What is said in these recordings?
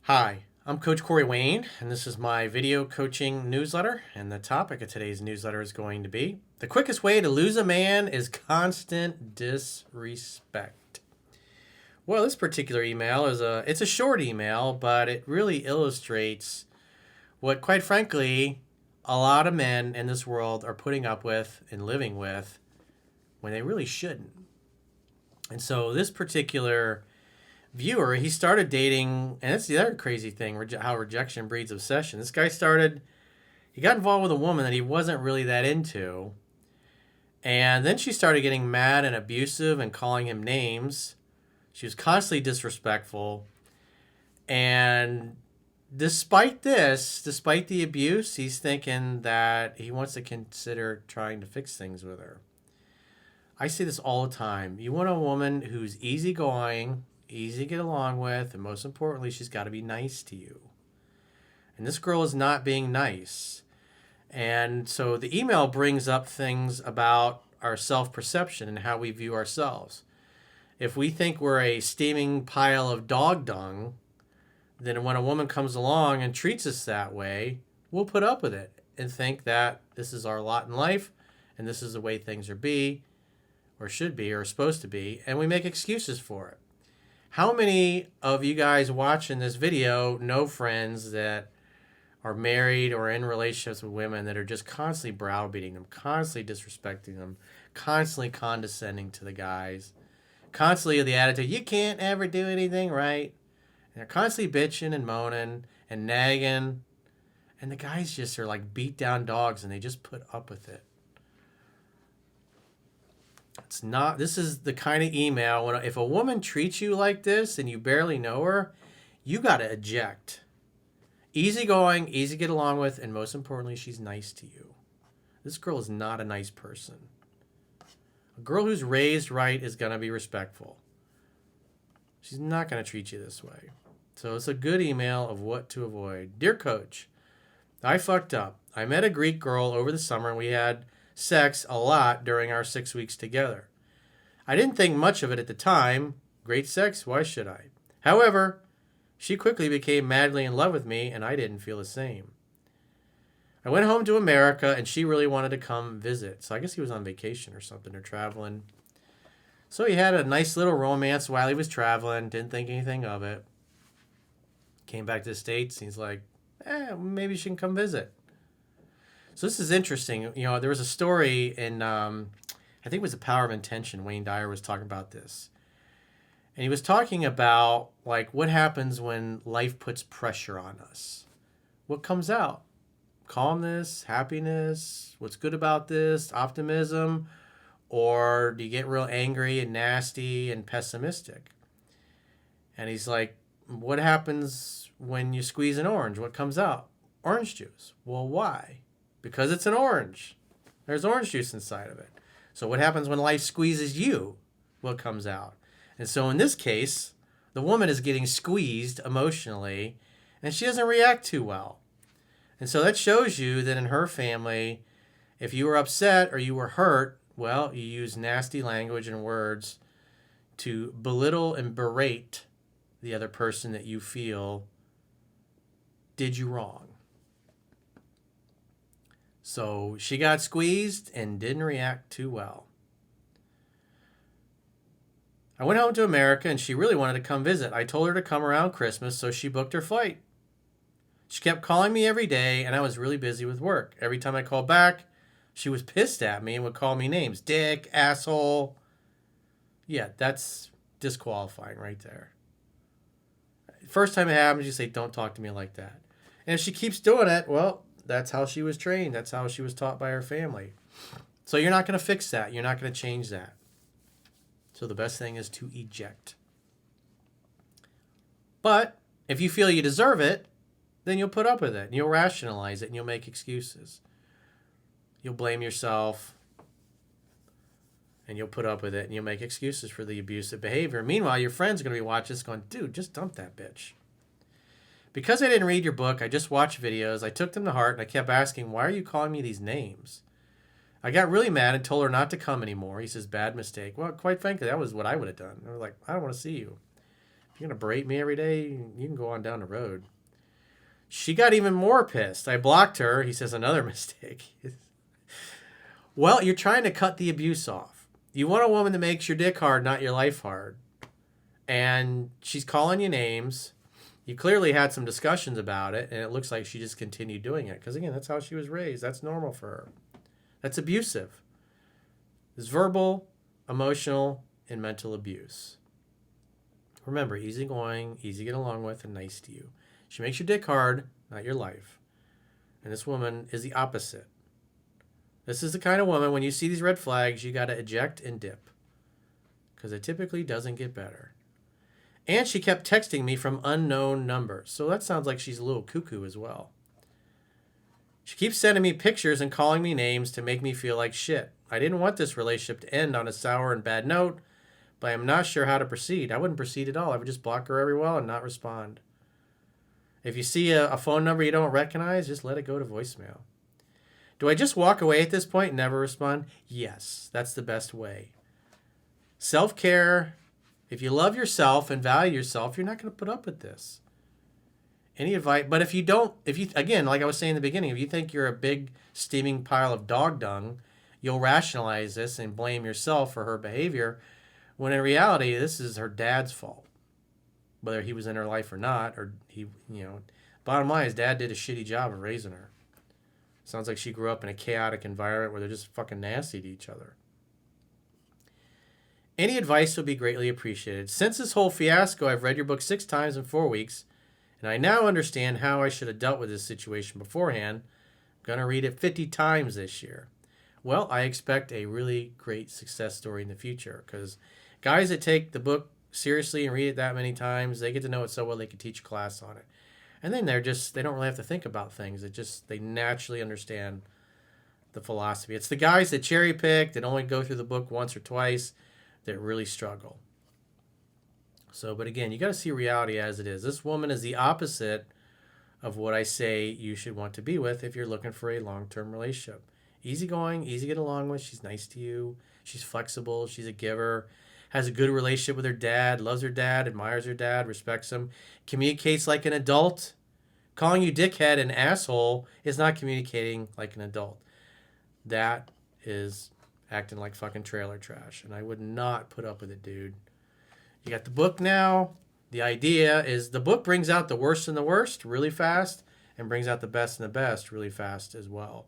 Hi, I'm Coach Corey Wayne, and this is my video coaching newsletter. And the topic of today's newsletter is going to be the quickest way to lose a man is constant disrespect. Well, this particular email it's a short email, but it really illustrates what, quite frankly, a lot of men in this world are putting up with and living with when they really shouldn't. And so this particular viewer, he started dating, and that's the other crazy thing, how rejection breeds obsession. This guy he got involved with a woman that he wasn't really that into, and then she started getting mad and abusive and calling him names. She was constantly disrespectful, and despite the abuse, he's thinking that he wants to consider trying to fix things with her. I say this all the time. You want a woman who's easygoing, easy to get along with, and most importantly, she's got to be nice to you. And this girl is not being nice. And so the email brings up things about our self-perception and how we view ourselves. If we think we're a steaming pile of dog dung, then when a woman comes along and treats us that way, we'll put up with it and think that this is our lot in life and this is the way things should be, or supposed to be, and we make excuses for it. How many of you guys watching this video know friends that are married or in relationships with women that are just constantly browbeating them, constantly disrespecting them, constantly condescending to the guys, constantly with the attitude, you can't ever do anything right. And they're constantly bitching and moaning and nagging. And the guys just are like beat down dogs and they just put up with it. This is the kind of email if a woman treats you like this and you barely know her, you got to eject. Easygoing, easy to get along with, and most importantly, she's nice to you. This girl is not a nice person. A girl who's raised right is going to be respectful. She's not going to treat you this way. So it's a good email of what to avoid. Dear Coach, I fucked up. I met a Greek girl over the summer and we had sex a lot during our 6 weeks together. I didn't think much of it at the time. Great sex, why should I? However, she quickly became madly in love with me and I didn't feel the same. I went home to America and she really wanted to come visit. So I guess he was on vacation or something or traveling. So he had a nice little romance while he was traveling, didn't think anything of it. Came back to the States and he's like, maybe she can come visit. So this is interesting. There was a story in, I think it was The Power of Intention. Wayne Dyer was talking about this. And he was talking about, what happens when life puts pressure on us. What comes out? Calmness, happiness, what's good about this, optimism, or do you get real angry and nasty and pessimistic? And he's like, what happens when you squeeze an orange? What comes out? Orange juice. Well, why? Because it's an orange. There's orange juice inside of it. So what happens when life squeezes you? What comes out? And so in this case, the woman is getting squeezed emotionally, and she doesn't react too well. And so that shows you that in her family, if you were upset or you were hurt, well, you use nasty language and words to belittle and berate the other person that you feel did you wrong. So she got squeezed and didn't react too well. I went home to America and she really wanted to come visit. I told her to come around Christmas, so she booked her flight. She kept calling me every day and I was really busy with work. Every time I called back, she was pissed at me and would call me names. Dick, asshole. Yeah, that's disqualifying right there. First time it happens, you say, don't talk to me like that. And if she keeps doing it, well, that's how she was trained. That's how she was taught by her family. So you're not going to fix that. You're not going to change that. So the best thing is to eject. But if you feel you deserve it, then you'll put up with it. And you'll rationalize it and you'll make excuses. You'll blame yourself. And you'll put up with it and you'll make excuses for the abusive behavior. Meanwhile, your friends are going to be watching this going, dude, just dump that bitch. Because I didn't read your book, I just watched videos. I took them to heart and I kept asking, why are you calling me these names? I got really mad and told her not to come anymore. He says, bad mistake. Well, quite frankly, that was what I would have done. I was like, I don't want to see you. You're going to berate me every day? You can go on down the road. She got even more pissed. I blocked her. He says, another mistake. Well, you're trying to cut the abuse off. You want a woman that makes your dick hard, not your life hard. And she's calling you names. You clearly had some discussions about it, and it looks like she just continued doing it. Because, again, that's how she was raised. That's normal for her. That's abusive. It's verbal, emotional, and mental abuse. Remember, easygoing, easy to get along with, and nice to you. She makes your dick hard, not your life. And this woman is the opposite. This is the kind of woman, when you see these red flags, you got to eject and dip. Because it typically doesn't get better. And she kept texting me from unknown numbers. So that sounds like she's a little cuckoo as well. She keeps sending me pictures and calling me names to make me feel like shit. I didn't want this relationship to end on a sour and bad note, but I'm not sure how to proceed. I wouldn't proceed at all. I would just block her everywhere and not respond. If you see a phone number you don't recognize, just let it go to voicemail. Do I just walk away at this point and never respond? Yes, that's the best way. Self-care. If you love yourself and value yourself, you're not going to put up with this. Any advice? But if you don't, again, like I was saying in the beginning, if you think you're a big steaming pile of dog dung, you'll rationalize this and blame yourself for her behavior, when in reality, this is her dad's fault. Whether he was in her life or not, or bottom line is dad did a shitty job of raising her. Sounds like she grew up in a chaotic environment where they're just fucking nasty to each other. Any advice would be greatly appreciated. Since this whole fiasco, I've read your book 6 times in 4 weeks, and I now understand how I should have dealt with this situation beforehand. I'm going to read it 50 times this year. Well, I expect a really great success story in the future, because guys that take the book seriously and read it that many times, they get to know it so well they can teach a class on it. And then they don't really have to think about things. They naturally understand the philosophy. It's the guys that cherry pick, that only go through the book once or twice, that really struggle. So, but again, you got to see reality as it is. This woman is the opposite of what I say you should want to be with if you're looking for a long-term relationship. Easygoing, easy to get along with. She's nice to you. She's flexible. She's a giver. Has a good relationship with her dad. Loves her dad. Admires her dad. Respects him. Communicates like an adult. Calling you dickhead and asshole is not communicating like an adult. That is acting like fucking trailer trash. And I would not put up with it, dude. You got the book now. The idea is the book brings out the worst and the worst really fast and brings out the best and the best really fast as well.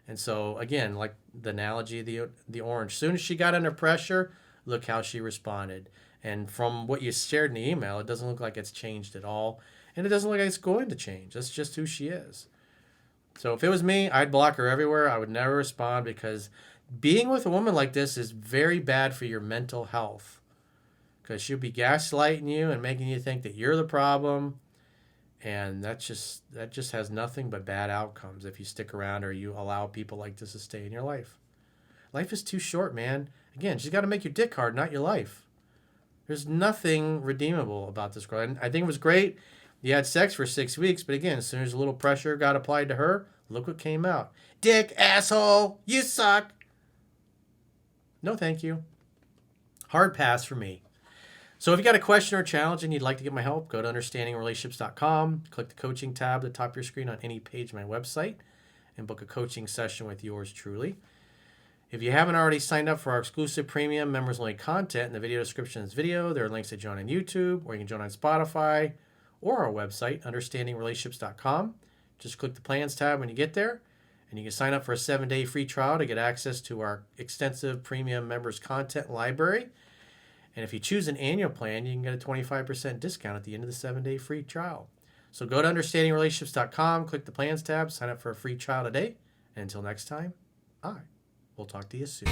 And so, again, like the analogy of the orange. As soon as she got under pressure, look how she responded. And from what you shared in the email, it doesn't look like it's changed at all. And it doesn't look like it's going to change. That's just who she is. So if it was me, I'd block her everywhere. I would never respond, because being with a woman like this is very bad for your mental health. Because she'll be gaslighting you and making you think that you're the problem. And that just has nothing but bad outcomes if you stick around or you allow people like this to stay in your life. Life is too short, man. Again, she's got to make your dick hard, not your life. There's nothing redeemable about this girl. And I think it was great. You had sex for 6 weeks, but again, as soon as a little pressure got applied to her, look what came out. Dick, asshole, you suck. No, thank you. Hard pass for me. So if you got a question or a challenge and you'd like to get my help, go to understandingrelationships.com, click the coaching tab at the top of your screen on any page of my website, and book a coaching session with yours truly. If you haven't already signed up for our exclusive premium members-only content, in the video description of this video, there are links to join on YouTube, or you can join on Spotify, or our website, understandingrelationships.com. Just click the plans tab when you get there, and you can sign up for a 7-day free trial to get access to our extensive premium members content library. And if you choose an annual plan, you can get a 25% discount at the end of the 7-day free trial. So go to understandingrelationships.com, click the plans tab, sign up for a free trial today. And until next time, we'll talk to you soon.